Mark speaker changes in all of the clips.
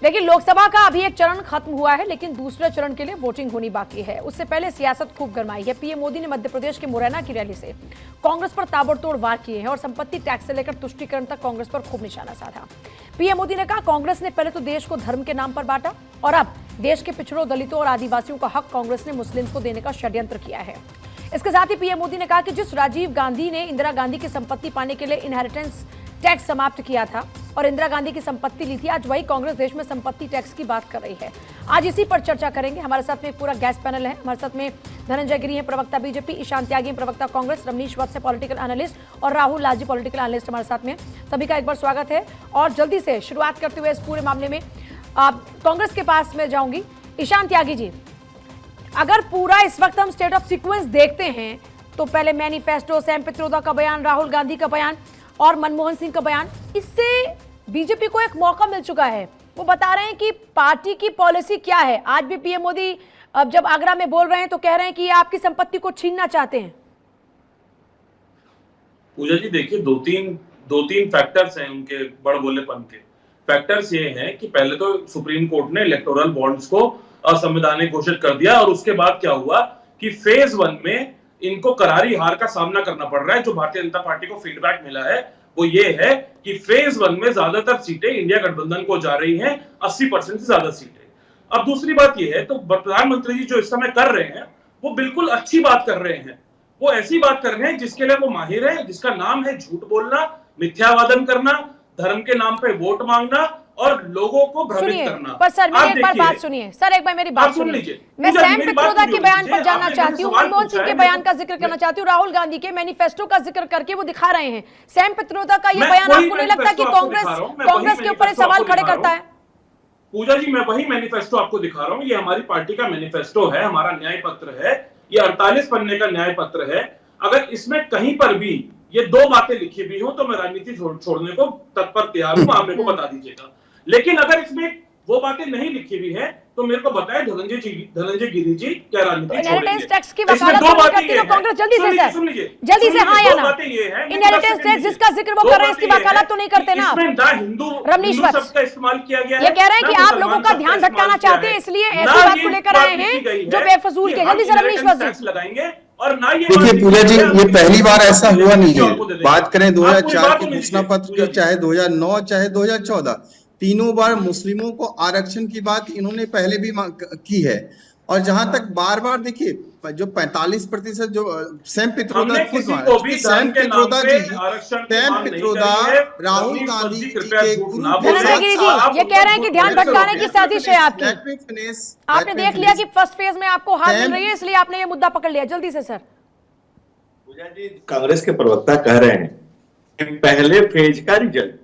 Speaker 1: देखिए, लोकसभा का अभी एक चरण खत्म हुआ है, लेकिन दूसरे चरण के लिए वोटिंग होनी बाकी है। उससे पहले सियासत खूब गरमाई है। पीएम मोदी ने मध्य प्रदेश के मुरैना की रैली से कांग्रेस पर ताबड़तोड़ वार किए हैं और संपत्ति टैक्स से लेकर तुष्टीकरण तक कांग्रेस पर खूब निशाना साधा। पीएम मोदी ने कहा, कांग्रेस ने पहले तो देश को धर्म के नाम पर बांटा और अब देश के पिछड़ों, दलितों और आदिवासियों का हक कांग्रेस ने मुस्लिम को देने का षड्यंत्र किया है। इसके साथ ही पीएम मोदी ने कहा कि जिस राजीव गांधी ने इंदिरा गांधी की संपत्ति पाने के लिए इनहेरिटेंस टैक्स समाप्त किया था और इंदिरा गांधी की संपत्ति ली थी, आज वही कांग्रेस देश में संपत्ति टैक्स की बात कर रही है। आज इसी पर चर्चा करेंगे। हमारे साथ में एक पूरा गेस्ट पैनल है। हमारे साथ में धनंजय गिरी हैं, प्रवक्ता बीजेपी, ईशान त्यागी हैं, प्रवक्ता कांग्रेस, रमनीश वत्स है, पॉलिटिकल एनालिस्ट, और राहुल लालजी, पॉलिटिकल एनालिस्ट हमारे साथ में। सभी का एक बार स्वागत है। और जल्दी से शुरुआत करते हुए इस पूरे मामले में कांग्रेस के पास में जाऊंगी। ईशान त्यागी जी, अगर पूरा इस वक्त हम स्टेट ऑफ सीक्वेंस देखते हैं तो पहले मैनिफेस्टो, सैम पित्रोदा का बयान, राहुल गांधी का बयान और मनमोहन सिंह का बयान, इससे बीजेपी को एक मौका मिल चुका है। वो बता रहे हैं कि पार्टी की पॉलिसी क्या है। आज भी पीएम मोदी अब जब आगरा में बोल रहे हैं तो कह रहे हैं कि ये आपकी संपत्ति को छीनना चाहते हैं।
Speaker 2: पूजा जी, देखिए, दो तीन फैक्टर्स हैं उनके बड़बोलेपन के। फैक्टर्स ये हैं कि पहले तो सुप्रीम कोर्ट ने इलेक्टोरल बॉन्ड्स को असंवैधानिक घोषित कर दिया और उसके बाद क्या हुआ कि फेज 1 में इनको करारी हार का सामना करना पड़ रहा है। जो भारतीय जनता पार्टी को फीडबैक मिला है वो ये है कि फेज 1 में ज्यादातर सीटें इंडिया गठबंधन को जा रही हैं, 80% से ज्यादा सीटें। अब दूसरी बात ये है, तो प्रधानमंत्री जी जो इस समय कर रहे हैं वो बिल्कुल अच्छी बात कर रहे हैं। वो ऐसी बात कर रहे हैं जिसके लिए वो माहिर है, जिसका नाम है झूठ बोलना, मिथ्यावादन करना, धर्म के नाम पे वोट मांगना और लोगों को भ्रमित करना।
Speaker 1: पर सर, मेरी एक बार बात सुनिए। सर, एक बार मेरी बात सुन लीजिए। मैं सैम पित्रोदा के बयान पर जानना चाहती हूँ, मनमोहन सिंह के बयान का जिक्र करना चाहती हूँ, राहुल गांधी के मैनिफेस्टो का जिक्र करके वो दिखा रहे हैं। सैम पित्रोदा का ये बयान आपको नहीं लगता कि कांग्रेस के ऊपर सवाल खड़े करता है?
Speaker 2: पूजा जी, मैं वही मैनिफेस्टो आपको दिखा रहा हूँ। ये हमारी पार्टी का मैनिफेस्टो है, हमारा न्याय पत्र है। ये 48 पन्ने का न्याय पत्र है। अगर इसमें कहीं पर भी ये दो बातें लिखी हुई हो तो मैं राजनीति छोड़ने को तत्पर तैयार हूं, आप मेरे को बता दीजिएगा। लेकिन अगर इसमें वो बातें नहीं लिखी हुई है तो मेरे को बताएं धनंजय गिरी जी क्या राजनीति छोड़ेंगे?
Speaker 1: इनहेरिटेंस टैक्स की वकालत करती है कांग्रेस। जल्दी से सर, जल्दी से हाँ या ना। इनहेरिटेंस टैक्स जिसका जिक्र वो कर रहे हैं, इसकी वकालत तो नहीं करते ना आप? रमनीश वत्स
Speaker 2: का इस्तेमाल किया गया है।
Speaker 1: ये कह रहे हैं कि आप लोगों का ध्यान भटकाना चाहते हैं, इसलिए ऐसी बात को लेकर आए हैं जो बेफजूल के। जल्दी से रमनीश वत्स
Speaker 2: लगाएंगे। और ना ये
Speaker 3: देखिए पूजा जी, ये पहली बार ऐसा हुआ नहीं है। बात करें 2004 के घोषणा पत्र की, चाहे 2009, चाहे 2014, तीनों बार मुस्लिमों को आरक्षण की बात इन्होंने पहले भी की है। और जहां तक बार बार देखिए, जो 45% जो सैम पित्रोदा खुद, सैम पित्रोदा जी, सैम पित्रोदा राहुल गांधी जी के गुरु,
Speaker 1: ये कह रहे हैं कि ध्यान भटकाने की साजिश है आपकी। आपने देख लिया कि फर्स्ट फेज में आपको हार मिल रही है, इसलिए आपने ये मुद्दा पकड़ लिया। जल्दी से सर।
Speaker 4: पूजा जी, कांग्रेस के प्रवक्ता कह रहे हैं कि पहले फेज का रिजल्ट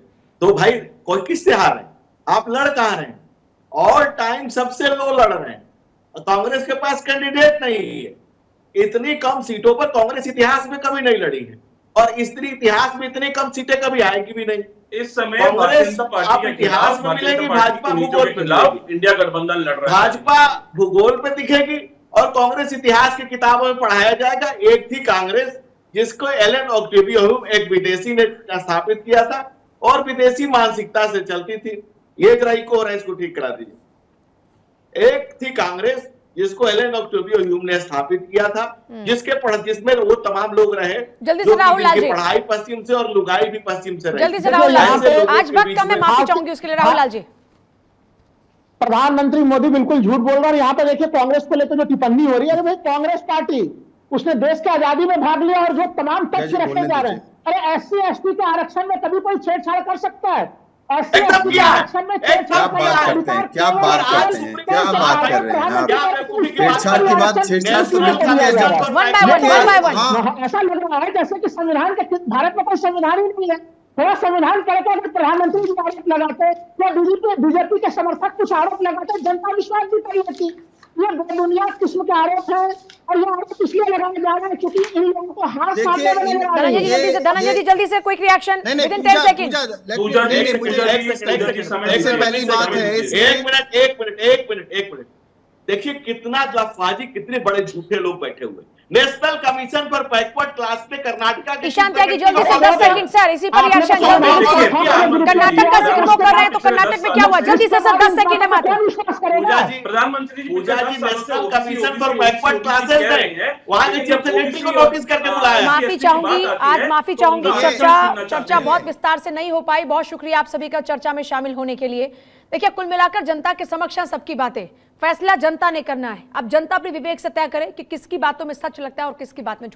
Speaker 4: तो भाई कोई किससे हार है? आप लड़ कहां रहे हैं? ऑल टाइम सबसे लो लड़ रहे हैं। कांग्रेस के पास कैंडिडेट नहीं है। इतनी कम सीटों पर कांग्रेस इतिहास में कभी नहीं लड़ी है और इस इतिहास में इतनी कम सीटें कभी आएगी भी नहीं।
Speaker 2: इस समय कांग्रेस
Speaker 4: आप इतिहास में मिलेगी, भाजपा भूगोल पे
Speaker 2: इंडिया गठबंधन लड़ रहा है।
Speaker 4: भाजपा भूगोल पे दिखेगी और कांग्रेस इतिहास की किताबों में पढ़ाया जाएगा। एक थी कांग्रेस जिसको एलन ऑक्टेवियो ह्यूम, एक विदेशी ने स्थापित किया था और विदेशी मानसिकता से चलती थी। ये जरा इसको ठीक करा दीजिए। एक थी कांग्रेस जिसको एलन ऑक्टेवियो ह्यूम ने स्थापित किया था, जिसमें वो तमाम लोग रहे
Speaker 1: जल्दी से राहुल लालजी,
Speaker 4: पढ़ाई पश्चिम से और लुगाई भी पश्चिम से रहे।
Speaker 1: जल्दी से राहुल लालजी, आज वक्त का मैं माफी चाहूंगी उसके लिए। राहुल लालजी,
Speaker 5: प्रधानमंत्री मोदी बिल्कुल झूठ बोल रहा है। यहाँ पे देखिए कांग्रेस को लेकर जो टिप्पणी हो रही है, भाई कांग्रेस पार्टी उसने देश की आजादी में भाग लिया और जो तमाम तथ्य रखे जा रहे हैं, अरे SC ST के आरक्षण में कभी कोई छेड़छाड़ कर सकता है? SC ST के आरक्षण में छेड़छाड़
Speaker 3: क्या बात करते हैं? क्या बात करते हैं? क्या बात कर रहे हैं आप? छेड़छाड़ की बात, छेड़छाड़ तो बिल्कुल नहीं है।
Speaker 5: ऐसा लग रहा है जैसे कि संविधान के, भारत में कोई संविधान ही नहीं है। थोड़ा संविधान करके अगर प्रधानमंत्री जी आरोप लगाते या बीजेपी के समर्थक कुछ आरोप लगाते, जनता विश्वास भी करी होती। ये बेबुनियाद किस्म के आरोप है और ये आरोप इसलिए लगाए जा रहे हैं क्योंकि इन लोगों को हार सामने
Speaker 1: धनंजय जी जल्दी से क्विक रिएक्शन विदिन 10 सेकंड।
Speaker 3: पहली बात है,
Speaker 4: एक मिनट। देखिए कितना जाफाजी, कितने बड़े झूठे लोग बैठे हुए। National commission for backward class ने कर्नाटका के
Speaker 1: ईशान त्यागी जल्दी से 10 सेकंड सर, इसी पर रिएक्शन जल्दी। कर्नाटक का जिक्र वो कर रहे हैं तो कर्नाटक में क्या हुआ, जल्दी से सर 10 सेकंड है मात्र।
Speaker 2: प्रधानमंत्री ji
Speaker 4: Pooja ji national commission for backward classes है, वहां के चीफ सेक्रेटरी को नोटिस करके बुलाया।
Speaker 1: माफी चाहूंगी, आज माफी चाहूंगी, चर्चा बहुत विस्तार से नहीं हो पाई। बहुत शुक्रिया आप सभी का चर्चा में शामिल होने के लिए। देखिए, कुल मिलाकर जनता के समक्ष सबकी बातें, फैसला जनता ने करना है। अब जनता अपने विवेक से तय करे कि किसकी बातों में सच लगता है और किसकी बात में